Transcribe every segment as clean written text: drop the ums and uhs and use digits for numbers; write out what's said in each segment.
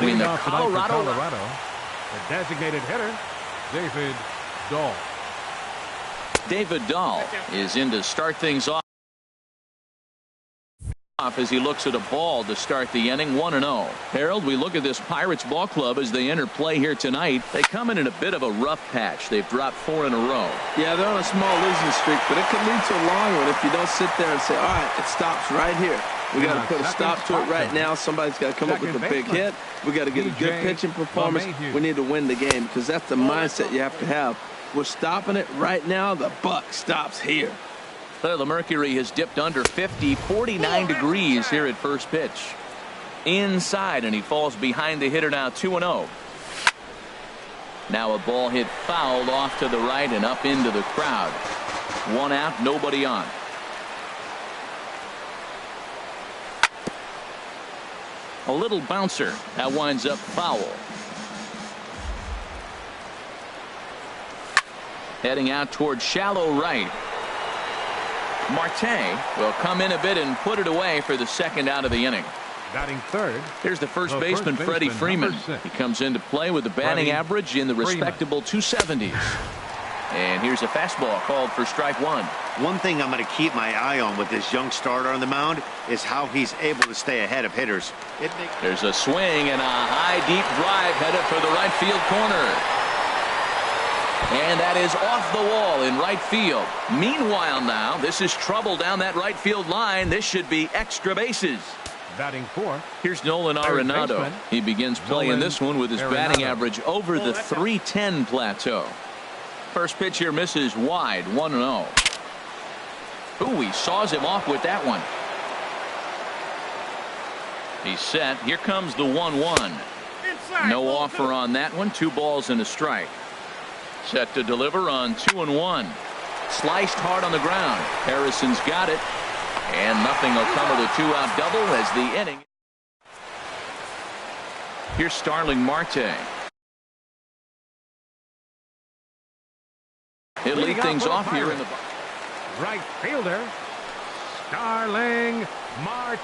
between the Colorado. The designated hitter, David Dahl. David Dahl is in to start things off as he looks at a ball to start the inning. 1-0. Harold, we look at this Pirates ball club as they enter play here tonight. They come in a bit of a rough patch. They've dropped 4 in a row. Yeah, they're on a small losing streak, but it could lead to a long one if you don't sit there and say, all right, it stops right here. We got to put a stop to it right now. Somebody's got to come up with a big hit. We got to get a good pitching performance. We need to win the game because that's the mindset you have to have. We're stopping it right now. The buck stops here. Well, the mercury has dipped under 50, 49 degrees here at first pitch. Inside, and he falls behind the hitter now. 2-0. Now a ball hit fouled off to the right and up into the crowd. 1 out, nobody on. A little bouncer that winds up foul. Heading out towards shallow right. Marte will come in a bit and put it away for the second out of the inning. Batting third. Here's the first baseman, Freddie Freeman. He comes into play with a batting average in the respectable 270s. And here's a fastball called for strike 1. One thing I'm going to keep my eye on with this young starter on the mound is how he's able to stay ahead of hitters. There's a swing and a high deep drive headed for the right field corner. And that is off the wall in right field. Meanwhile now, this is trouble down that right field line. This should be extra bases. Batting fourth. Here's Nolan Arenado. He begins playing this one with his batting average over the 310 plateau. First pitch here misses wide. 1-0. Ooh, he saws him off with that one. He's set. Here comes the 1-1. No offer on that one. 2 balls and a strike. Set to deliver on 2-1. Sliced hard on the ground. Harrison's got it. And nothing will come of the 2-out double as the inning. Here's Starling Marte. He'll lead things off here in the right fielder, Starling Marte.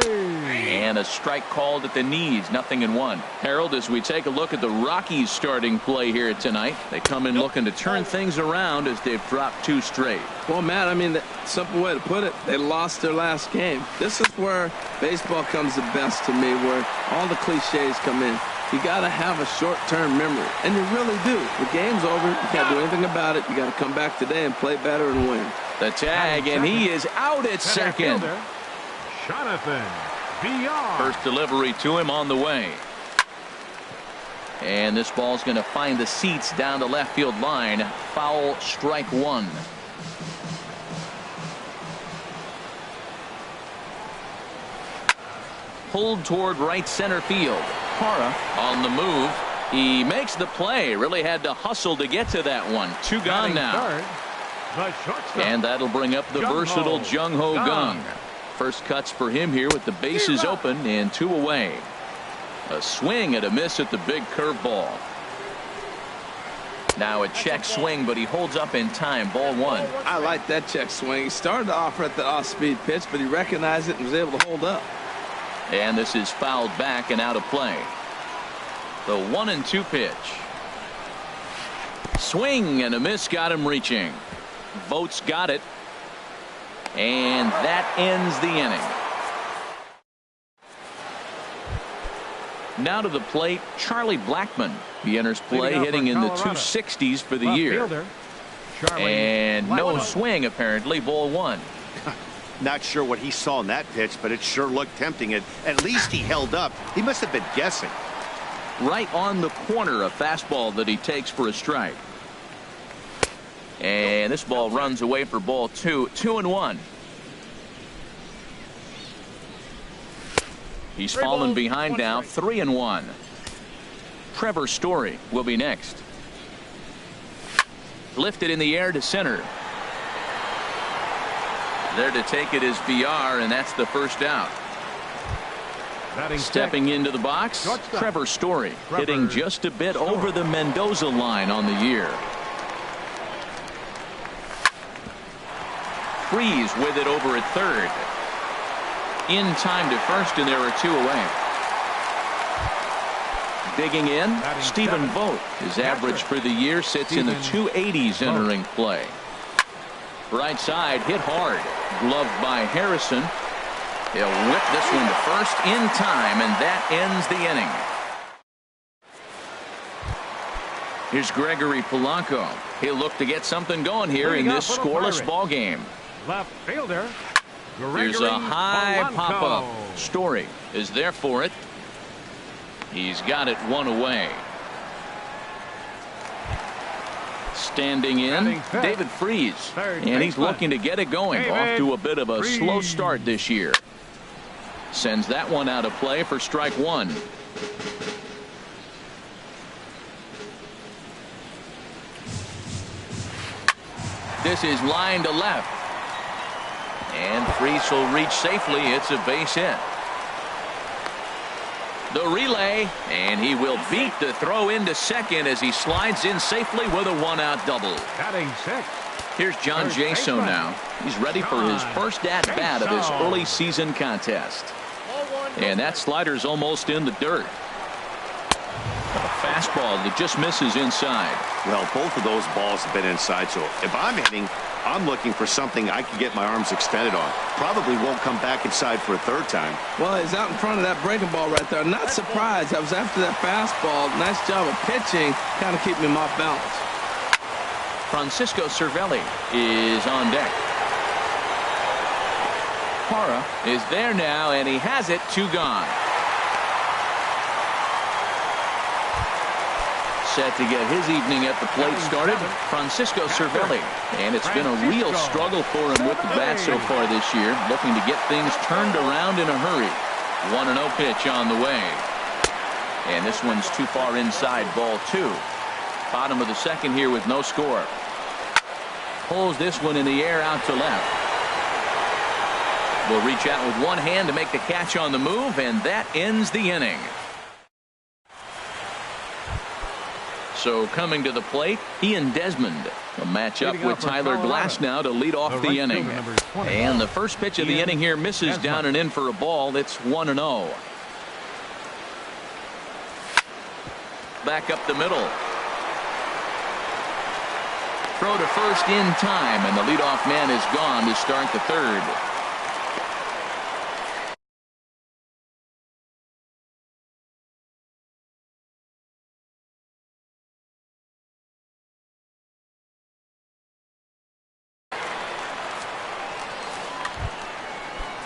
And a strike called at the knees. 0-1. Harold, as we take a look at the Rockies starting play here tonight, they come in looking to turn things around as they've dropped 2 straight. Well, Matt, I mean, the simple way to put it, they lost their last game. This is where baseball comes the best to me, where all the cliches come in. You got to have a short-term memory, and you really do. The game's over. You can't do anything about it. You got to come back today and play better and win. The tag, and he is out at second. Jonathan VR. First delivery to him on the way. And this ball's going to find the seats down the left field line. Foul, strike 1. Pulled toward right center field. Hara on the move. He makes the play. Really had to hustle to get to that one. 2 gone now. And that'll bring up the versatile Jung Ho Kang. First cuts for him here with the bases open and 2 away. A swing and a miss at the big curveball. Now a check swing, but he holds up in time. Ball 1. I like that check swing. He started off at the off-speed pitch, but he recognized it and was able to hold up. And this is fouled back and out of play. The 1-2 pitch. Swing and a miss got him reaching. Vogt's got it. And that ends the inning. Now to the plate, Charlie Blackmon. He enters play hitting in the 260s for the year. And no swing apparently. Ball 1. Not sure what he saw in that pitch, but it sure looked tempting. At least he held up. He must have been guessing. Right on the corner, a fastball that he takes for a strike. And this ball runs away for ball 2. 2-1. He's fallen behind now. 3-1. Trevor Story will be next. Lifted in the air to center. There to take it is VR, and that's the first out. Stepping into the box, Trevor Story, hitting just a bit over the Mendoza line on the year. Freeze with it over at third. In time to first, and there are 2 away. Digging in, Stephen Vogt. His average for the year sits in the 280s entering play. Right side hit hard. Gloved by Harrison. He'll whip this one to first in time, and that ends the inning. Here's Gregory Polanco. He'll look to get something going here in this scoreless ball game. Left fielder. Here's a high pop-up. Story is there for it. He's got it one away. Standing in, David Freese. And he's looking to get it going. Off to a bit of a slow start this year. Sends that one out of play for strike one. This is line to left. And Freese will reach safely. It's a base hit. The relay, and he will beat the throw into second as he slides in safely with a one-out double. Batting sixth. Here's John Jaso now. He's ready for his first at-bat of this early season contest. And that slider's almost in the dirt. A fastball that just misses inside. Well, both of those balls have been inside, so if I'm hitting, I'm looking for something I can get my arms extended on. Probably won't come back inside for a third time. Well, he's out in front of that breaking ball right there. Not surprised. I was after that fastball. Nice job of pitching, kind of keeping him off balance. Francisco Cervelli is on deck. Parra is there now, and he has it. 2 gone. Set to get his evening at the plate started, Francisco Cervelli. And it's been a real struggle for him with the bat so far this year, looking to get things turned around in a hurry. 1-0 pitch on the way. And this one's too far inside, ball 2. Bottom of the second here with no score. Pulls this one in the air out to left. Will reach out with one hand to make the catch on the move, and that ends the inning. So coming to the plate, Ian Desmond will match up with Tyler Glasnow to lead off the inning. And the first pitch of the inning here misses down and in for a ball. It's 1-0. Back up the middle. Throw to first in time, and the leadoff man is gone to start the third.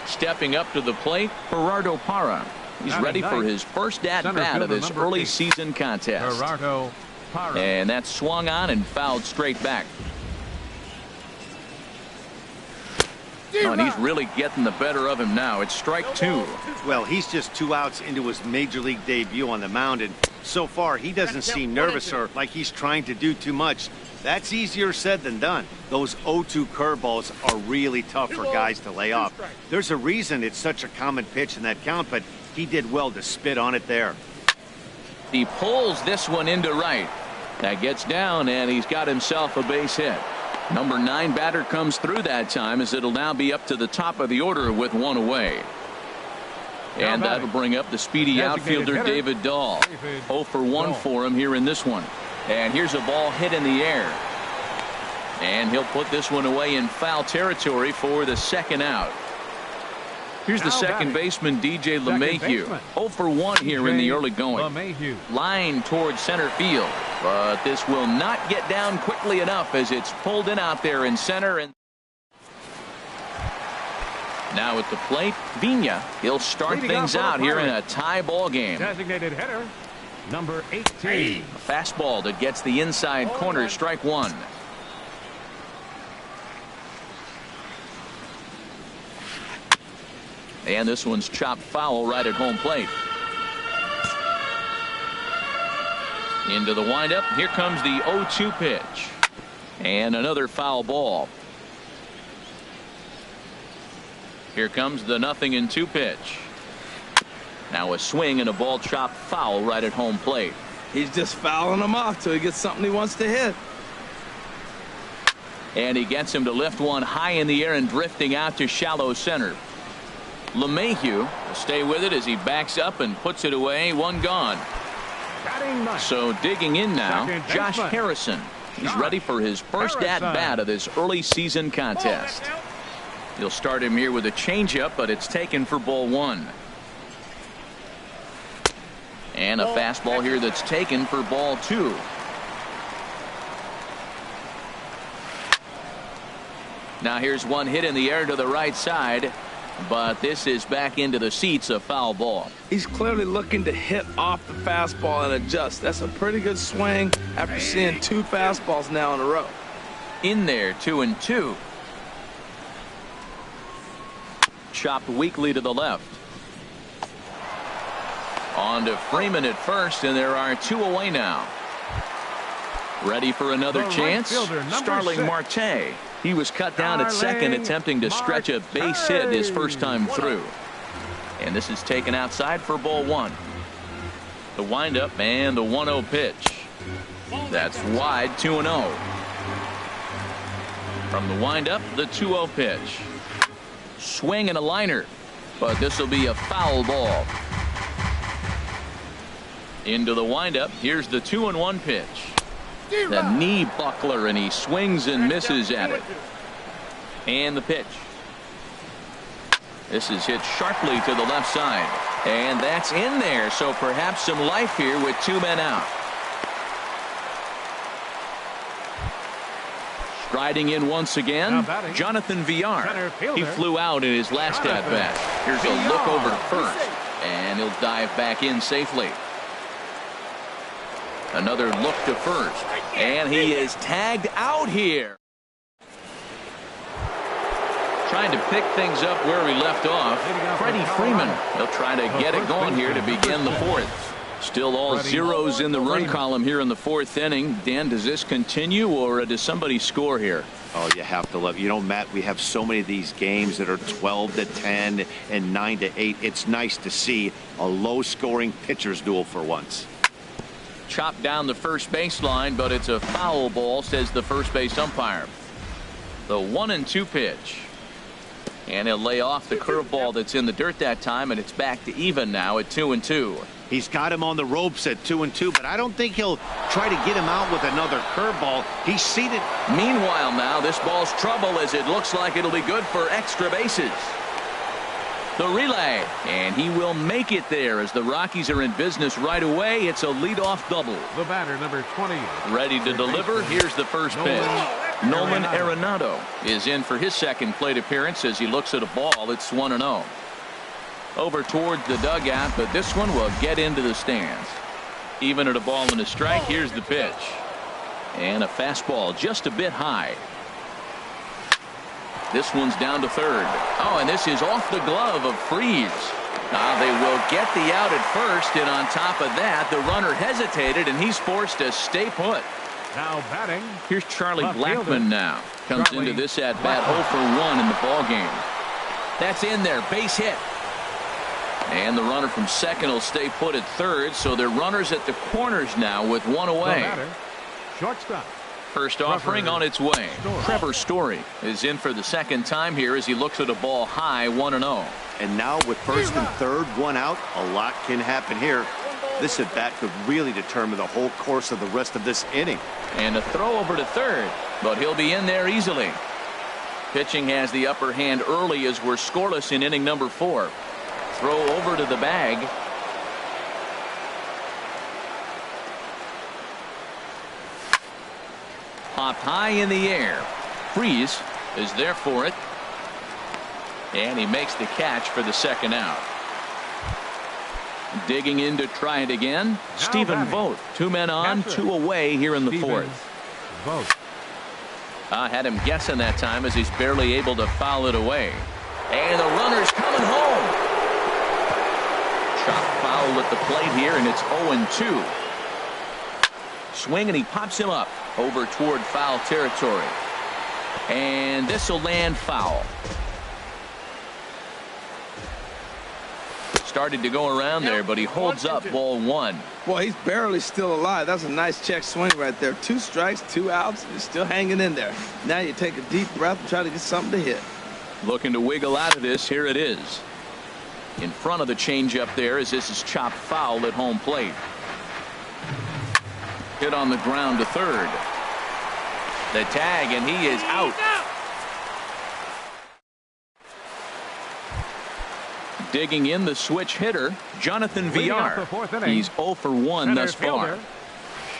Stepping up to the plate, Gerardo Parra. He's ready for his first at-bat of this early season contest. And that's swung on and fouled straight back. Oh, and he's really getting the better of him now. It's strike 2. Well, he's just 2 outs into his major league debut on the mound, and so far he doesn't seem nervous or like he's trying to do too much. That's easier said than done. Those 0-2 curveballs are really tough for guys to lay off. There's a reason it's such a common pitch in that count, but he did well to spit on it there. He pulls this one into right. That gets down, and he's got himself a base hit. Number 9 batter comes through that time, as it'll now be up to the top of the order with 1 away. And that'll bring up the speedy outfielder David Dahl. 0 for 1 for him here in this one. And here's a ball hit in the air. And he'll put this one away in foul territory for the second out. Here's the second baseman, DJ LeMahieu. 0 for 1 here in the early going. Line towards center field. But this will not get down quickly enough as it's pulled in out there in center. And now at the plate, Vina. He'll start things out here in a tie ball game. Designated hitter, number 18. A fastball that gets the inside corner, strike 1. And this one's chopped foul right at home plate. Into the windup. Here comes the 0-2 pitch. And another foul ball. Here comes the 0-2 pitch. Now a swing and a ball chopped foul right at home plate. He's just fouling them off till he gets something he wants to hit. And he gets him to lift one high in the air and drifting out to shallow center. LeMahieu will stay with it as he backs up and puts it away. 1 gone. Batting ninth. So digging in now, Second Josh baseman. Harrison. He's ready for his first Harrison. at-bat of this early season contest. He'll start him here with a changeup, but it's taken for ball one. And a fastball here that's taken for ball two. Now here's one hit in the air to the right side, but this is back into the seats, a foul ball. He's clearly looking to hit off the fastball and adjust. That's a pretty good swing after seeing 2 fastballs now in a row. In there, 2-2. Chopped weakly to the left. On to Freeman at first, and there are 2 away now. Ready for another The chance? right fielder, number Starling 6. Marte. He was cut down at second, Starling attempting to stretch a base hit his first time through. And this is taken outside for ball one. The windup and the 1-0 pitch. That's wide, 2-0. From the windup, the 2-0 pitch. Swing and a liner, but this will be a foul ball. Into the windup, here's the 2-1 pitch. The knee buckler, and he swings and misses at it. And the pitch. This is hit sharply to the left side, and that's in there, so perhaps some life here with 2 men out. Striding in once again, Jonathan Villar. He flew out in his last at bat. Here's a look over to first, and he'll dive back in safely. Another look to first, and he is tagged out here. Trying to pick things up where we left off. Freddie Freeman. He'll try to get it going here to begin the 4th. Still all zeros in the run column here in the 4th inning. Dan, does this continue, or does somebody score here? Oh, you have to love. You know, Matt, we have so many of these games that are 12-10 and 9-8. It's nice to see a low-scoring pitcher's duel for once. Chopped down the first baseline, but it's a foul ball, says the first base umpire. The 1-2 pitch. And he'll lay off the curveball that's in the dirt that time, and it's back to even now at 2-2. He's got him on the ropes at 2-2, but I don't think he'll try to get him out with another curveball. He's seated. Meanwhile now, this ball's trouble as it looks like it'll be good for extra bases. The relay, and he will make it there as the Rockies are in business right away. It's a leadoff double. The batter, number 20. Ready to deliver. Here's the first pitch. Nolan Arenado is in for his second plate appearance as he looks at a ball. It's 1-0. Over towards the dugout, but this one will get into the stands. Even at a ball and a strike, here's the pitch. And a fastball just a bit high. This one's down to third. Oh, and this is off the glove of Freeze. Now they will get the out at first, and on top of that, the runner hesitated, and he's forced to stay put. Now batting. Here's Charlie Blackmon now. Comes into this at bat 0 for 1 in the ball game. That's in there, base hit. And the runner from second will stay put at third, so they're runners at the corners now with 1 away. Shortstop. First offering on its way. Trevor Story is in for the second time here as he looks at a ball high, 1-0. And now with first and third, 1 out, a lot can happen here. This at bat could really determine the whole course of the rest of this inning. And a throw over to third, but he'll be in there easily. Pitching has the upper hand early as we're scoreless in inning number 4. Throw over to the bag. Popped high in the air. Freeze is there for it. And he makes the catch for the second out. Digging in to try it again. Stephen Vogt. 2 men on, 2 away here in the 4th. I had him guessing that time as he's barely able to foul it away. And the runner's coming home. Chop foul at the plate here, and it's 0-2. Swing, and he pops him up over toward foul territory. And this will land foul. Started to go around there, but he holds up ball 1. Boy, he's barely still alive. That's a nice check swing right there. 2 strikes, 2 outs, and he's still hanging in there. Now you take a deep breath and try to get something to hit. Looking to wiggle out of this. Here it is. In front of the changeup there as this is chopped foul at home plate. Hit on the ground to third. The tag, and he is out. Digging in the switch hitter, Jonathan Villar. He's 0 for 1 thus far.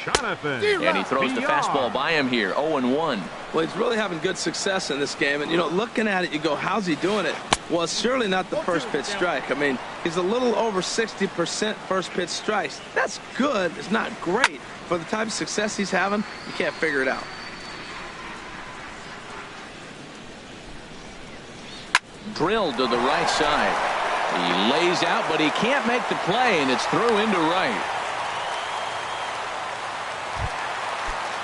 And he throws the fastball by him here, 0-1. Well, he's really having good success in this game. And, you know, looking at it, you go, how's he doing it? Well, it's surely not the first pitch strike. I mean, he's a little over 60% first pitch strikes. That's good. It's not great. For the type of success he's having, you can't figure it out. Drilled to the right side. He lays out, but he can't make the play, and it's through into right.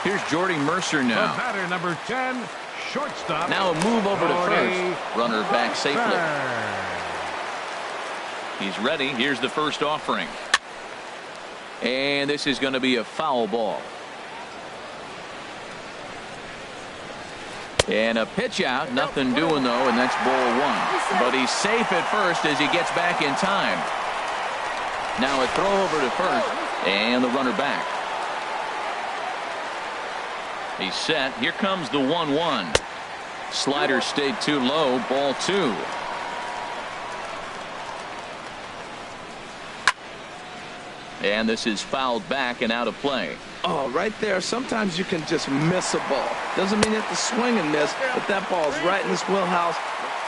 Here's Jordy Mercer now. The batter, number 10, shortstop. Now a move over to first. Runner back safely. He's ready. Here's the first offering. And this is going to be a foul ball. And a pitch out. Nothing doing, though, and that's ball one. But he's safe at first as he gets back in time. Now a throw over to first, and the runner back. He's set. Here comes the 1-1. Slider stayed too low. Ball two. And this is fouled back and out of play. Oh, right there. Sometimes you can just miss a ball. Doesn't mean you have to swing and miss, but that ball's right in his wheelhouse.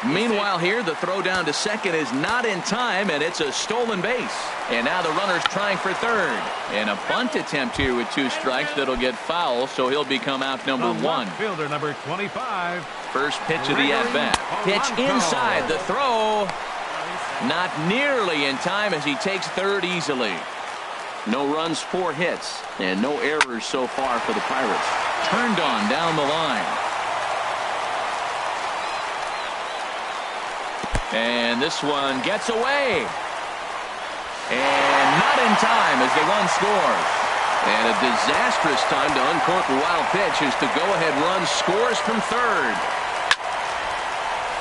Meanwhile here, the throw down to second is not in time, and it's a stolen base. And now the runner's trying for third. And a bunt attempt here with 2 strikes that'll get foul, so he'll become out number 1. Fielder number 25. First pitch of the at-bat. Pitch inside. The throw. Not nearly in time as he takes third easily. No runs, 4 hits, and no errors so far for the Pirates. Turned on down the line. And this one gets away. And not in time as the run scores. And a disastrous time to uncork a wild pitch as the go-ahead run scores from third.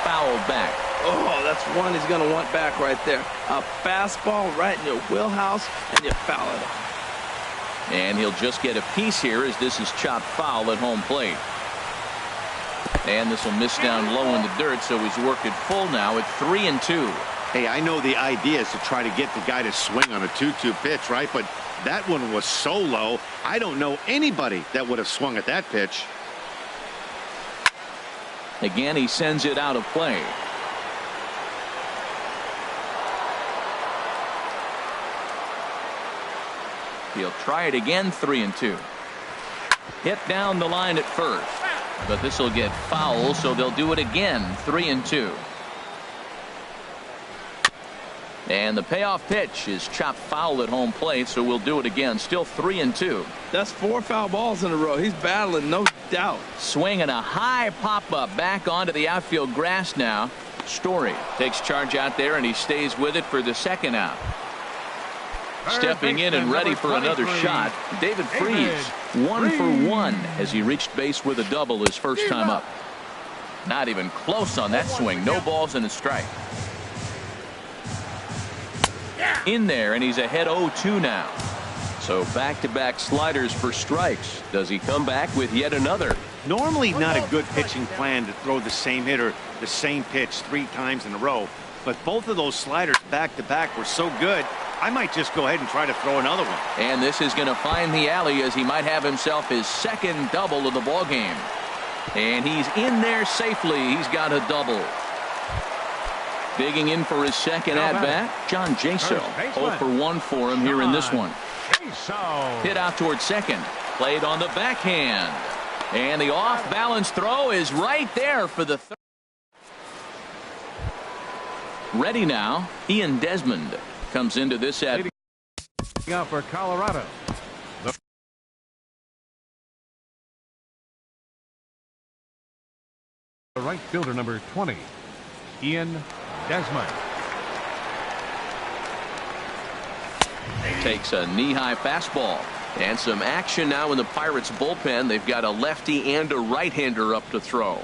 Fouled back. Oh, that's one he's going to want back right there. A fastball right in your wheelhouse, and you foul it. And he'll just get a piece here as this is chopped foul at home plate. And this will miss down low in the dirt, so he's worked it full now at 3-2. Hey, I know the idea is to try to get the guy to swing on a 2-2 pitch, right? But that one was so low, I don't know anybody that would have swung at that pitch. Again, he sends it out of play. He'll try it again, 3-2. Hit down the line at first. But this will get foul, so they'll do it again, 3-2. And the payoff pitch is chopped foul at home plate, so we'll do it again. Still 3-2. That's 4 foul balls in a row. He's battling, no doubt. Swinging a high pop-up back onto the outfield grass now. Story takes charge out there, and he stays with it for the second out. Stepping in and ready for another shot, David Freese, 1 for 1 as he reached base with a double his first time up. Not even close on that swing. No balls and a strike. In there, and he's ahead 0-2 now. So back-to-back sliders for strikes. Does he come back with yet another? Normally not a good pitching plan to throw the same hitter the same pitch 3 times in a row. But both of those sliders back-to-back were so good, I might just go ahead and try to throw another one. And this is going to find the alley as he might have himself his second double of the ball game. And he's in there safely. He's got a double. Digging in for his second at-bat, John Jaso. 0 for 1 for him here in this one. Hit out towards second. Played on the backhand. And the off-balance throw is right there for the third. Ready now, Ian Desmond comes into this at out for Colorado. The right fielder number 20, Ian Desmond. Takes a knee-high fastball. And some action now in the Pirates bullpen. They've got a lefty and a right-hander up to throw.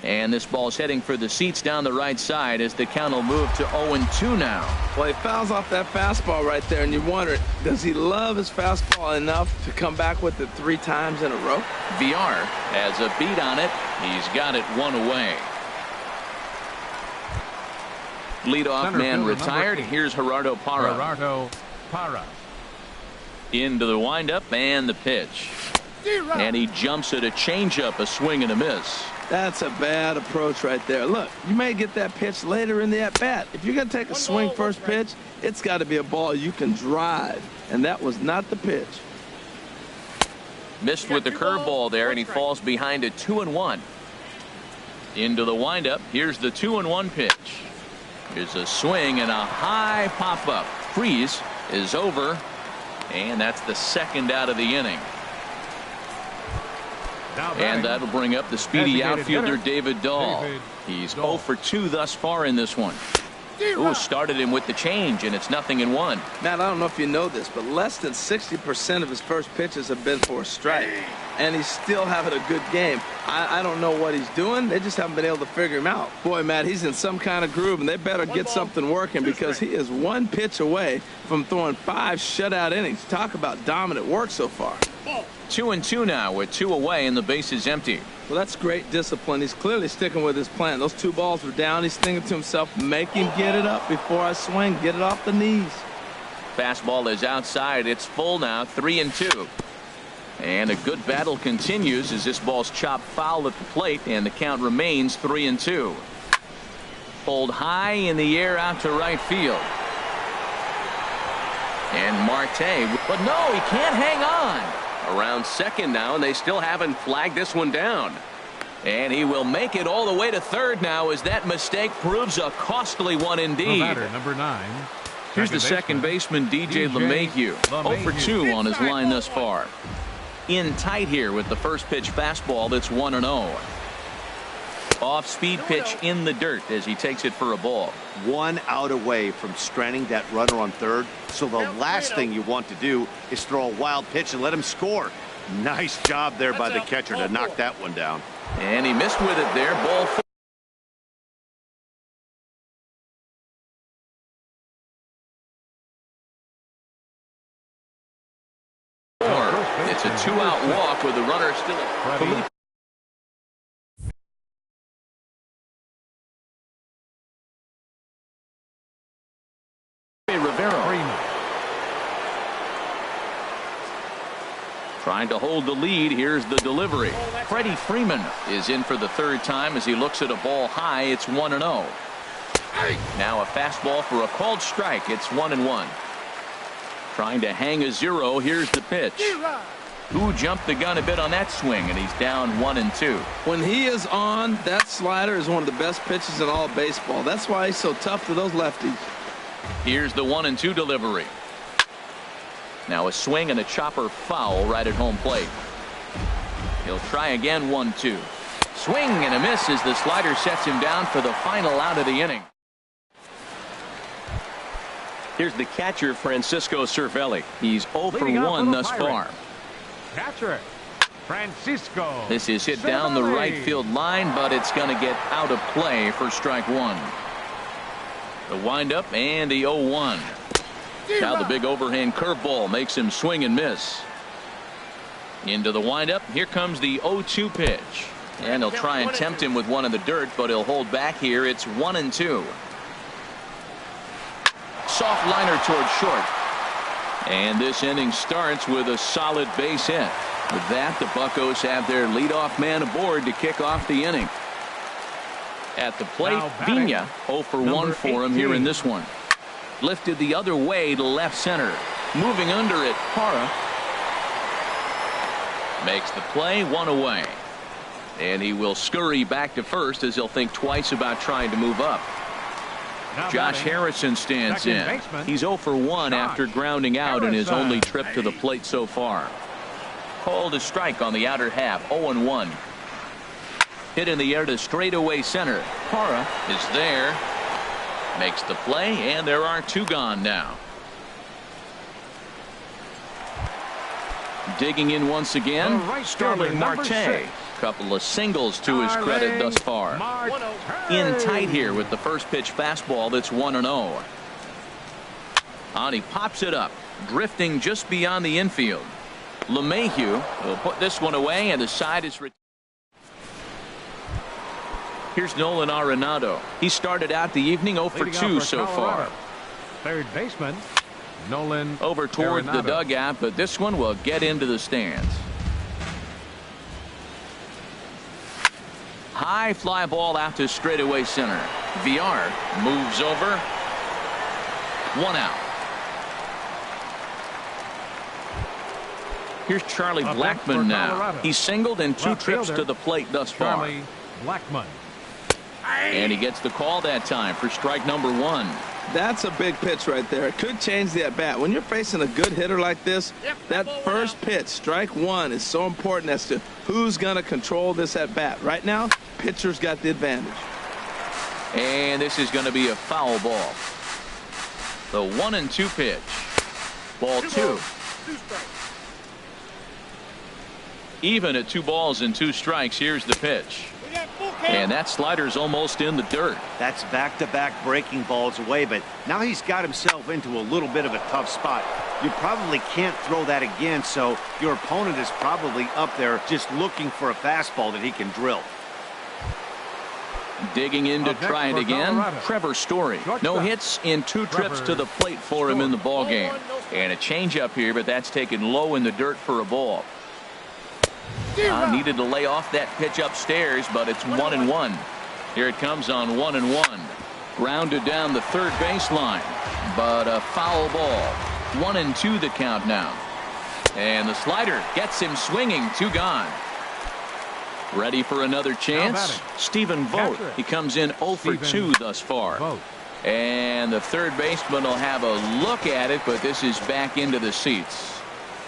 And this ball's heading for the seats down the right side as the count will move to 0-2 now. Well, he fouls off that fastball right there, and you wonder, does he love his fastball enough to come back with it 3 times in a row? VR has a beat on it. He's got it 1 away. Leadoff man retired. Here's Gerardo Parra. Into the windup and the pitch. And he jumps at a changeup, a swing and a miss. That's a bad approach right there. Look, you may get that pitch later in the at-bat. If you're going to take a swing first pitch, it's got to be a ball you can drive. And that was not the pitch. Missed with the curveball there, and he falls behind a 2-1. Into the windup. Here's the 2-1 pitch. Here's a swing and a high pop-up. Freeze is over, and that's the second out of the inning. And that'll bring up the speedy outfielder David Dahl. He's 0 for 2 thus far in this one. Ooh, started him with the change, and it's 0-1. Matt, I don't know if you know this, but less than 60% of his first pitches have been for a strike. And he's still having a good game. I don't know what he's doing. They just haven't been able to figure him out. Boy, Matt, he's in some kind of groove, and they better get something working because he is 1 pitch away from throwing 5 shutout innings. Talk about dominant work so far. 2-2 now with 2 away and the base is empty. Well, that's great discipline. He's clearly sticking with his plan. Those 2 balls were down. He's thinking to himself, make him get it up before I swing. Get it off the knees. Fastball is outside. It's full now, 3-2. And a good battle continues as this ball's chopped foul at the plate, and the count remains 3-2. Pulled high in the air out to right field. And Marte, but no, he can't hang on. Around second now, and they still haven't flagged this one down. And he will make it all the way to third now as that mistake proves a costly one indeed. Number 9. Here's the second baseman, DJ LeMahieu. 0 for 2 on his line thus far. In tight here with the first pitch fastball that's 1-0. Off speed pitch in the dirt as he takes it for a ball. 1 out away from stranding that runner on third. So the last thing you want to do is throw a wild pitch and let him score. Nice job there by the catcher to knock that one down. And he missed with it there. Ball 4. It's a 2-out walk with the runner still at Felipe. Trying to hold the lead. Here's the delivery. Freddie Freeman is in for the third time as he looks at a ball high. It's 1-0. Now a fastball for a called strike. It's 1-1. Trying to hang a 0. Here's the pitch. Who jumped the gun a bit on that swing, and he's down 1-2. When he is on, that slider is one of the best pitches in all of baseball. That's why he's so tough to those lefties. Here's the 1-2 delivery. Now a swing and a chopper foul right at home plate. He'll try again. 1-2. Swing and a miss as the slider sets him down for the final out of the inning. Here's the catcher, Francisco Cervelli. He's 0 for 1 thus far. Catcher Francisco. This is hit down the right field line, but it's going to get out of play for strike 1. The windup and the 0-1. Now the big overhand curveball makes him swing and miss. Into the windup. Here comes the 0-2 pitch. And he'll try and tempt him with one in the dirt, but he'll hold back here. It's 1-2. Soft liner towards short. And this inning starts with a solid base hit. With that, the Buccos have their leadoff man aboard to kick off the inning. At the plate, Vina 0 for 1 for him here in this one. Lifted the other way to left center. Moving under it, Parra makes the play. 1 away. And he will scurry back to first as he'll think twice about trying to move up. Josh Harrison stands in. He's 0 for 1 after grounding out in his only trip to the plate so far. Called a strike on the outer half. 0-1. Hit in the air to straightaway center. Parra is there. Makes the play, and there are 2 gone now. Digging in once again, Starling Marte. Couple of singles to his credit thus far. In tight here with the first pitch fastball that's 1-0. And he pops it up, drifting just beyond the infield. LeMahieu will put this one away, and the side is. Here's Nolan Arenado. He started out the evening 0 for 2 so far. Third baseman Nolan over toward the dugout, but this one will get into the stands. High fly ball out to straightaway center. Villar moves over. 1 out. Here's Charlie Blackmon now. He's singled in 2 trips to the plate thus far. Charlie Blackmon. And he gets the call that time for strike number 1. That's a big pitch right there. It could change the at-bat. When you're facing a good hitter like this, that first pitch, strike 1, is so important as to who's going to control this at-bat. Right now, pitcher's got the advantage. And this is going to be a foul ball. The 1-2 pitch. Ball 2. Even at 2 balls and 2 strikes. Here's the pitch. And that slider's almost in the dirt. That's back-to-back breaking balls away, but now he's got himself into a little bit of a tough spot. You probably can't throw that again, so your opponent is probably up there just looking for a fastball that he can drill. Digging in to try it again. Trevor Story. No hits in 2 trips to the plate for him in the ballgame. And a changeup here, but that's taken low in the dirt for a ball. Needed to lay off that pitch upstairs, but it's 1-1. Here it comes on 1-1. Grounded down the third baseline, but a foul ball. 1-2 the count now. And the slider gets him swinging. 2 gone. Ready for another chance? Stephen Vogt. He comes in 0 for 2 thus far. And the third baseman will have a look at it, but this is back into the seats.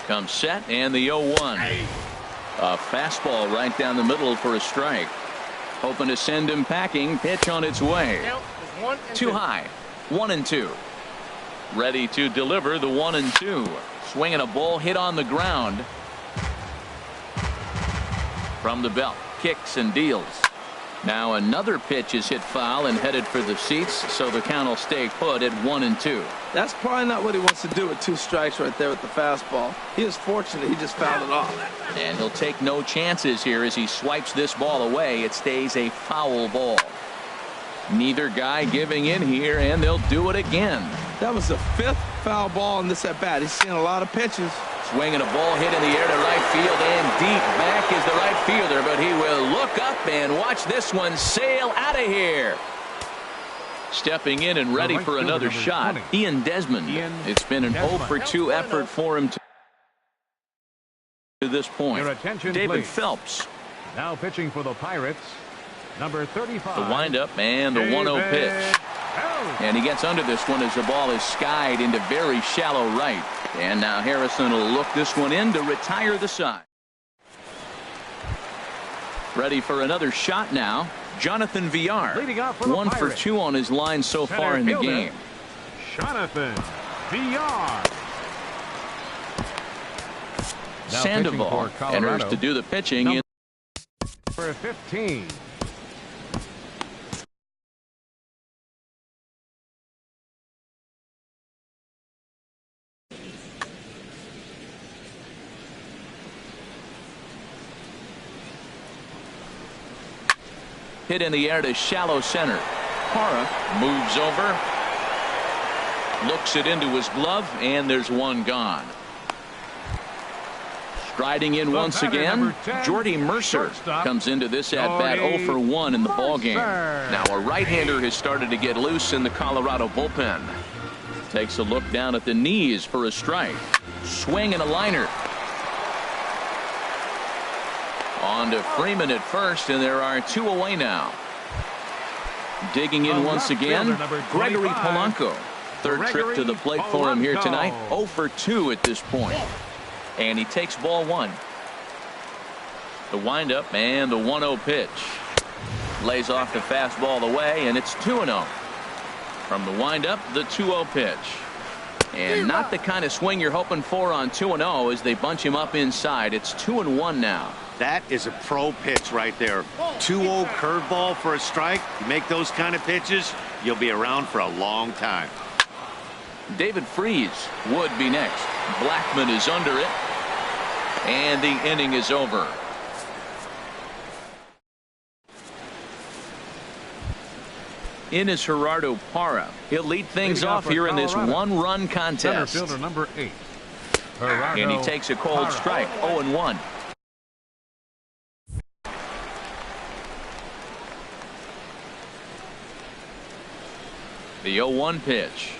Comes set, and the 0-1. A fastball right down the middle for a strike. Hoping to send him packing. Pitch on its way. Too high. 1-2. Ready to deliver the 1-2. Swinging a ball hit on the ground. From the belt. Kicks and deals. Now another pitch is hit foul and headed for the seats, so the count will stay put at 1-2. That's probably not what he wants to do with 2 strikes right there with the fastball. He is fortunate he just fouled it off. And he'll take no chances here as he swipes this ball away. It stays a foul ball. Neither guy giving in here, and they'll do it again. That was the 5th foul ball in this at-bat. He's seen a lot of pitches. Swinging a ball hit in the air to right field, and deep back is the right fielder, but he will look up and watch this one sail out of here. Stepping in and ready for another shot, 20. Ian Desmond. It's been an 0 for 2 effort for him to this point. David please. Phelps. Now pitching for the Pirates, number 35. The windup and the 1-0 pitch. And he gets under this one as the ball is skied into very shallow right. And now Harrison will look this one in to retire the side. Ready for another shot now. Jonathan Villar. 1 for 2 on his line so far in the game. Jonathan Villar. Sandoval enters to do the pitching in for 15. Hit in the air to shallow center. Parra moves over. Looks it into his glove, and there's one gone. Striding in once again, Jordy Mercer comes into this at-bat 0 for 1 in the ballgame. Now a right-hander has started to get loose in the Colorado bullpen. Takes a look down at the knees for a strike. Swing and a liner. On to Freeman at first, and there are 2 away now. Digging in once again, Gregory Polanco. Third trip to the plate for him here tonight. 0 for 2 at this point. And he takes ball 1. The windup and the 1-0 pitch. Lays off the fastball away, and it's 2-0. From the windup, the 2-0 pitch. And not the kind of swing you're hoping for on 2-0 as they bunch him up inside. It's 2-1 now. That is a pro pitch right there. 2-0 curveball for a strike. You make those kind of pitches, you'll be around for a long time. David Freese would be next. Blackman is under it. And the inning is over. In is Gerardo Parra. He'll lead things off here in this one-run contest. Center fielder number 8. And he takes a cold strike. 0-1. The 0-1 pitch.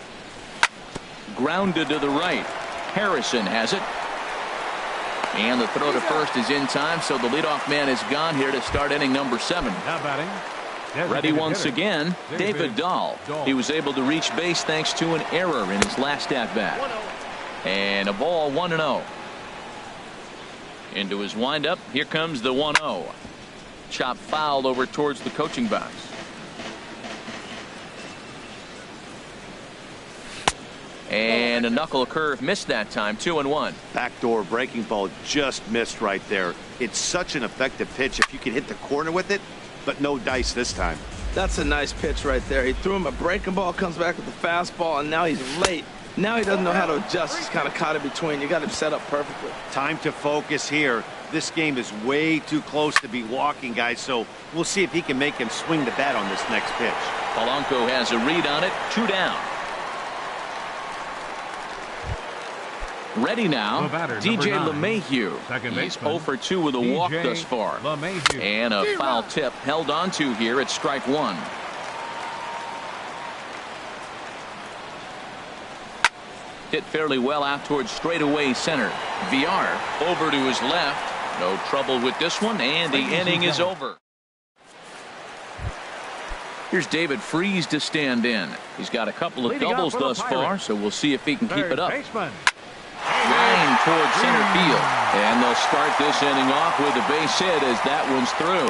Grounded to the right. Harrison has it. And the throw to first is in time, so the leadoff man is gone here to start inning number 7. Now batting. Ready once again, David Dahl. He was able to reach base thanks to an error in his last at-bat. And a ball, 1-0. Into his windup, here comes the 1-0. Chop fouled over towards the coaching box. And a knuckle curve missed that time. 2-1. Backdoor breaking ball just missed right there. It's such an effective pitch if you can hit the corner with it, but no dice this time. That's a nice pitch right there. He threw him a breaking ball, comes back with the fastball, and now he's late. Now he doesn't know how to adjust. He's kind of caught in between. You got him set up perfectly. Time to focus here. This game is way too close to be walking, guys, so we'll see if he can make him swing the bat on this next pitch. Polanco has a read on it. 2 down. Ready now, DJ LeMahieu. He's 0 for 2 with a walk thus far. And a foul tip held onto here at strike 1. Hit fairly well out towards straightaway center. VR over to his left. No trouble with this one, and the inning is over. Here's David Freese to stand in. He's got a couple of doubles thus far, so we'll see if he can keep it up. Line towards center field, and they'll start this inning off with a base hit as that one's through.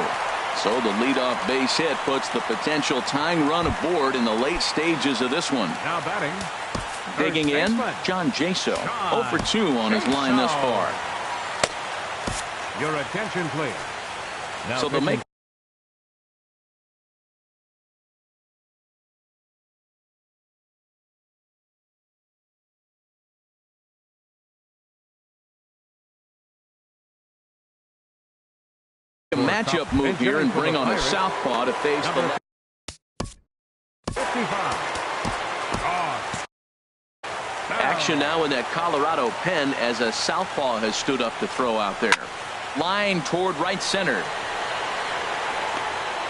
So the leadoff base hit puts the potential tying run aboard in the late stages of this one. Now batting. Digging in, John Jaso. 0 for 2 on his line thus far. Your attention, please. Now so they'll make a matchup move here and bring on a southpaw to face the 55. action now in that Colorado pen as a southpaw has stood up to throw out there. Line toward right center.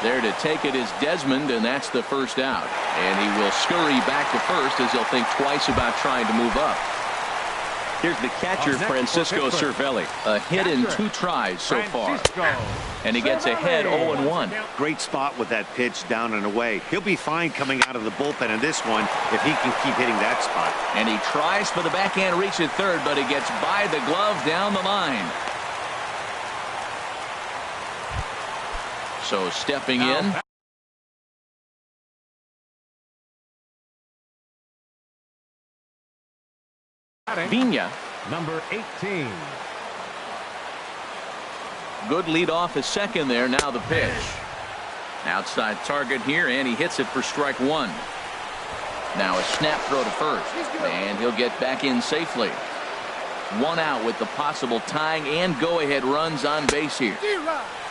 There to take it is Desmond, and that's the first out. And he will scurry back to first as he'll think twice about trying to move up. Here's the catcher, Francisco Cervelli. A hit in 2 tries so far. And he gets ahead 0-1. Great spot with that pitch down and away. He'll be fine coming out of the bullpen in this one if he can keep hitting that spot. And he tries for the backhand reach at third, but he gets by the glove down the line. So stepping in. Vina, number 18. Good lead off his second there. Now the pitch. Outside target here, and he hits it for strike 1. Now a snap throw to first, and he'll get back in safely. 1 out with the possible tying and go-ahead runs on base here.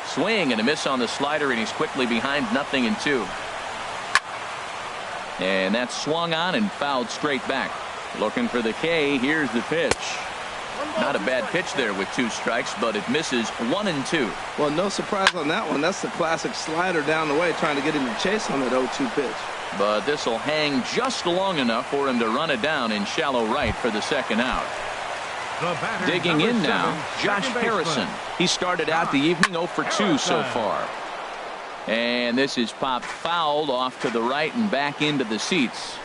Swing and a miss on the slider, and he's quickly behind 0-2. And that's swung on and fouled straight back. Looking for the K. Here's the pitch. Not a bad pitch there with 2 strikes, but it misses 1-2. Well, no surprise on that one. That's the classic slider down the way, trying to get him to chase on that 0-2 pitch. But this will hang just long enough for him to run it down in shallow right for the second out. Digging in now, Josh Harrison. He started out the evening 0 for 2 so far. And this is popped fouled off to the right and back into the seats.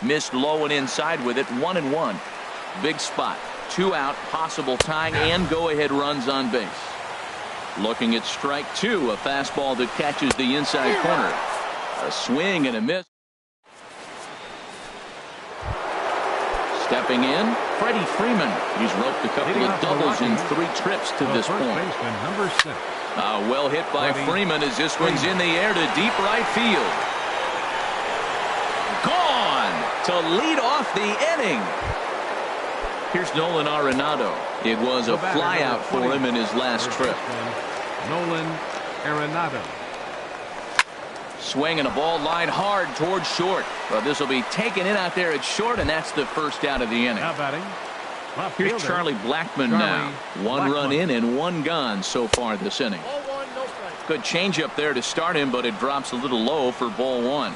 Missed low and inside with it. 1-1. Big spot. 2 out. Possible tying and go-ahead runs on base. Looking at strike 2. A fastball that catches the inside corner. A swing and a miss. Stepping in, Freddie Freeman. He's roped a couple of doubles in 3 trips to this point. Number 6. Well hit by Freeman as this one's in the air to deep right field. Gone to lead off the inning. Here's Nolan Arenado. It was a flyout for him in his last trip. Nolan Arenado. Swing and a ball line hard towards short. But this will be taken in out there at short, and that's the first out of the inning. Now batting. Here's Charlie Blackmon now. 1 run in and 1 gone so far this inning. Good changeup there to start him, but it drops a little low for ball 1.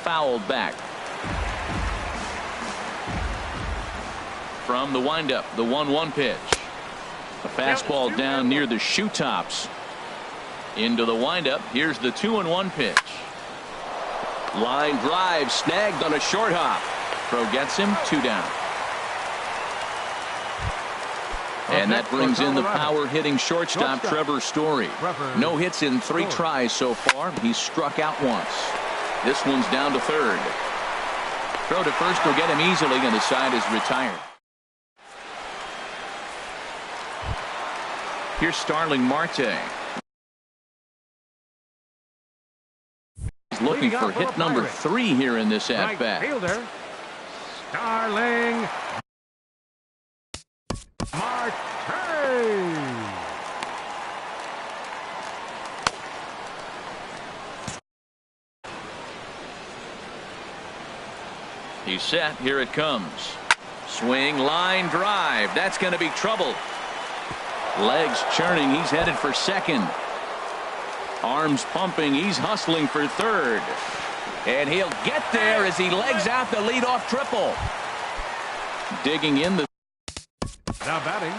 Fouled back. From the windup, the 1-1 pitch. A fastball down near the shoe tops. Into the windup. Here's the 2-1 pitch. Line drive snagged on a short hop. Throw gets him 2 down. And that brings in the power hitting shortstop Trevor Story. No hits in 3 tries so far. He's struck out once. This one's down to third. Throw to first will get him easily, and the side is retired. Here's Starling Marte. He's looking for hit number 3 here in this at-bat. Fielder, Starling Marte. He's set. Here it comes. Swing, line drive. That's going to be trouble. Legs churning. He's headed for second. Arms pumping. He's hustling for third. And he'll get there as he legs out the leadoff triple. Digging in the. Now batting,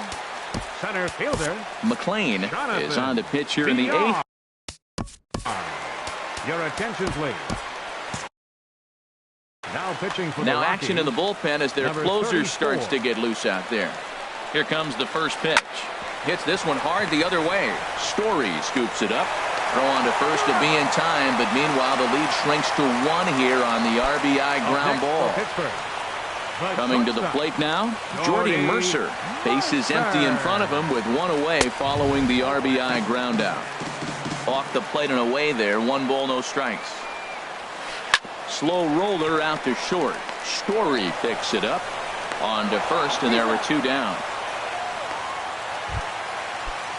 center fielder McLean is on the pitch here in the 8th. Your attention, please. Now pitching for now the action in the bullpen as their closer starts to get loose out there. Here comes the first pitch. Hits this one hard the other way. Story scoops it up. Throw on to first to be in time, but meanwhile the lead shrinks to 1 here on the RBI ground ball. Coming to the plate now, Jordy Mercer. Base is empty in front of him with 1 away following the RBI ground out. Off the plate and away there, 1 ball, no strikes. Slow roller out to short. Story picks it up. On to first, and there were 2 down.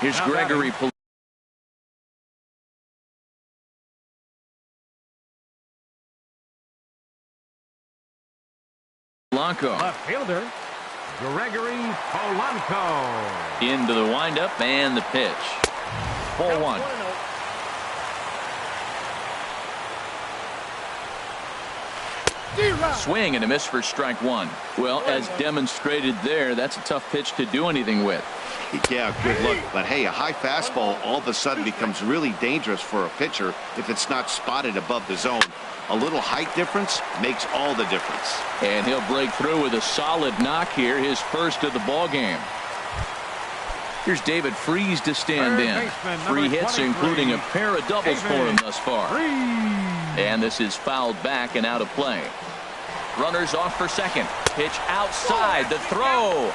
Here's Gregory Polanco. Left fielder, Gregory Polanco. Into the windup and the pitch. Ball 1. Swing and a miss for strike 1. Well, as demonstrated there, that's a tough pitch to do anything with. Yeah, good look. But hey, a high fastball all of a sudden becomes really dangerous for a pitcher if it's not spotted above the zone. A little height difference makes all the difference. And he'll break through with a solid knock here, his first of the ball game. Here's David Freese to stand in. 3 hits, including a pair of doubles for him thus far. And this is fouled back and out of play. Runners off for second. Pitch outside. The throw.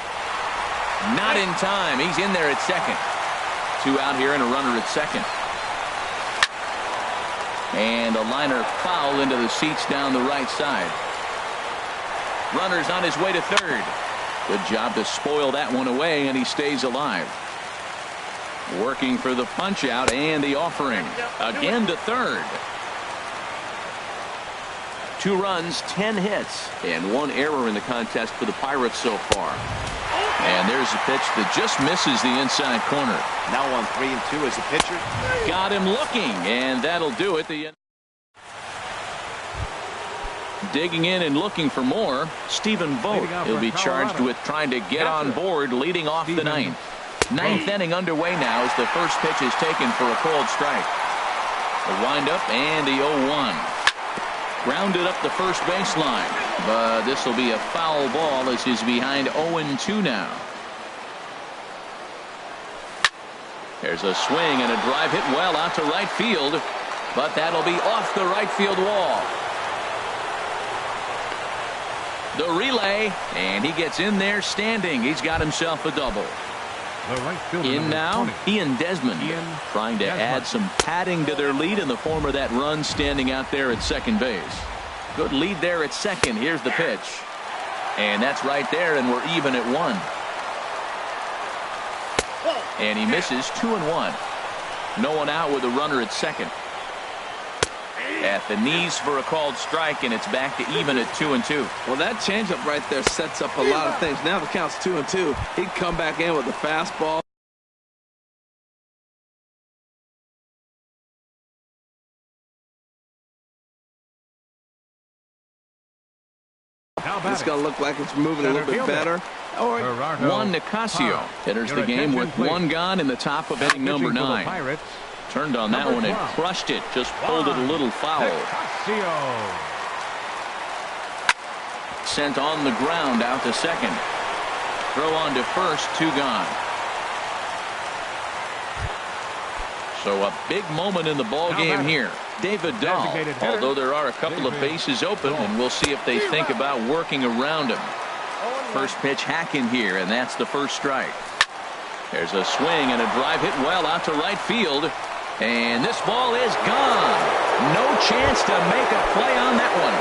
Not in time. He's in there at second. 2 out here and a runner at second. And a liner foul into the seats down the right side. Runner's on his way to third. Good job to spoil that one away, and he stays alive. Working for the punch out and the offering. Again to third. 2 runs, 10 hits, and 1 error in the contest for the Pirates so far. And there's a pitch that just misses the inside corner. Now on 3-2 as a pitcher. Got him looking, and that'll do it. Digging in and looking for more, Stephen Vogt. He'll be charged with trying to get on board leading off the 9th. 9th inning underway now as the first pitch is taken for a called strike. The windup and the 0-1. Grounded up the first baseline, but this will be a foul ball as he's behind 0-2 now. There's a swing and a drive hit well out to right field, but that'll be off the right field wall. The relay, and he gets in there standing. He's got himself a double. In now, Ian Desmond trying to add some padding to their lead in the form of that run standing out there at second base. Good lead there at second. Here's the pitch. And that's right there, and we're even at 1. And he misses 2-1. No one out with a runner at second. At the knees for a called strike, and it's back to even at 2-2. Well, that changeup right there sets up a lot of things. Now the count's 2-2. He'd come back in with a fastball. It's going to look like it's moving a little bit better. Juan Nicasio enters the game with 1 gone in the top of inning number 9. Turned on that one and crushed it. Just pulled it a little foul. Sent on the ground out to second. Throw on to first, 2 gone. So a big moment in the ball game here. David Dahl, although there are a couple of bases open, and we'll see if they think about working around him. First pitch hack in here, and that's the first strike. There's a swing and a drive hit well out to right field. And this ball is gone. No chance to make a play on that one.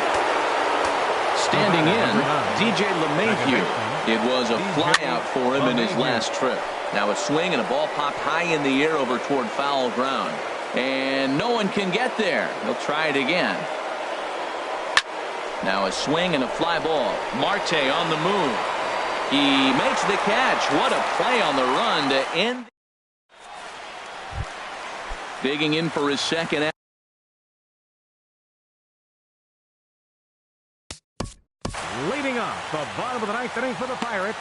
Standing in, DJ LeMahieu. It was a flyout for him in his last trip. Now a swing and a ball popped high in the air over toward foul ground. And no one can get there. He'll try it again. Now a swing and a fly ball. Marte on the move. He makes the catch. What a play on the run to end. Digging in for his second. Leading off the bottom of the 9th inning for the Pirates,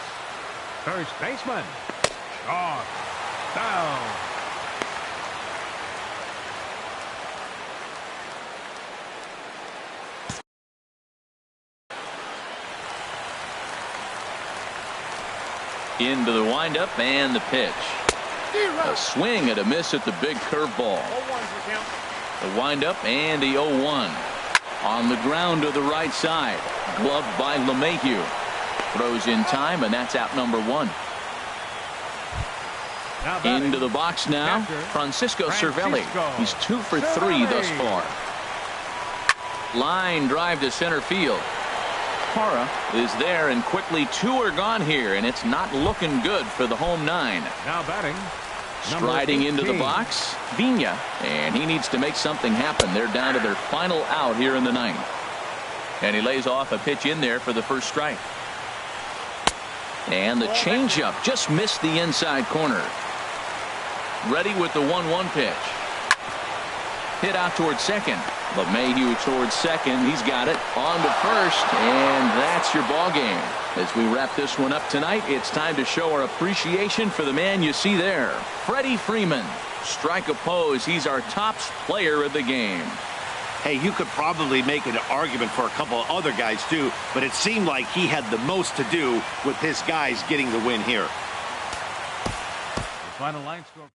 first baseman, short, down. Into the windup and the pitch. A swing and a miss at the big curveball. The windup and the 0-1. On the ground to the right side. Gloved by LeMahieu. Throws in time, and that's out number 1. Into the box now, Francisco Cervelli. He's 2 for 3 thus far. Line drive to center field. Parra is there, and quickly 2 are gone here, and it's not looking good for the home 9. Now batting. Striding into the box, Vina, and he needs to make something happen. They're down to their final out here in the 9th. And he lays off a pitch in there for the first strike. And the changeup just missed the inside corner. Ready with the 1-1 pitch. Hit out towards second. LeMahieu towards second. He's got it. On to first, and that's your ball game. As we wrap this one up tonight, it's time to show our appreciation for the man you see there, Freddie Freeman. Strike a pose. He's our top player of the game. Hey, you could probably make an argument for a couple of other guys too, but it seemed like he had the most to do with his guys getting the win here. The final line score.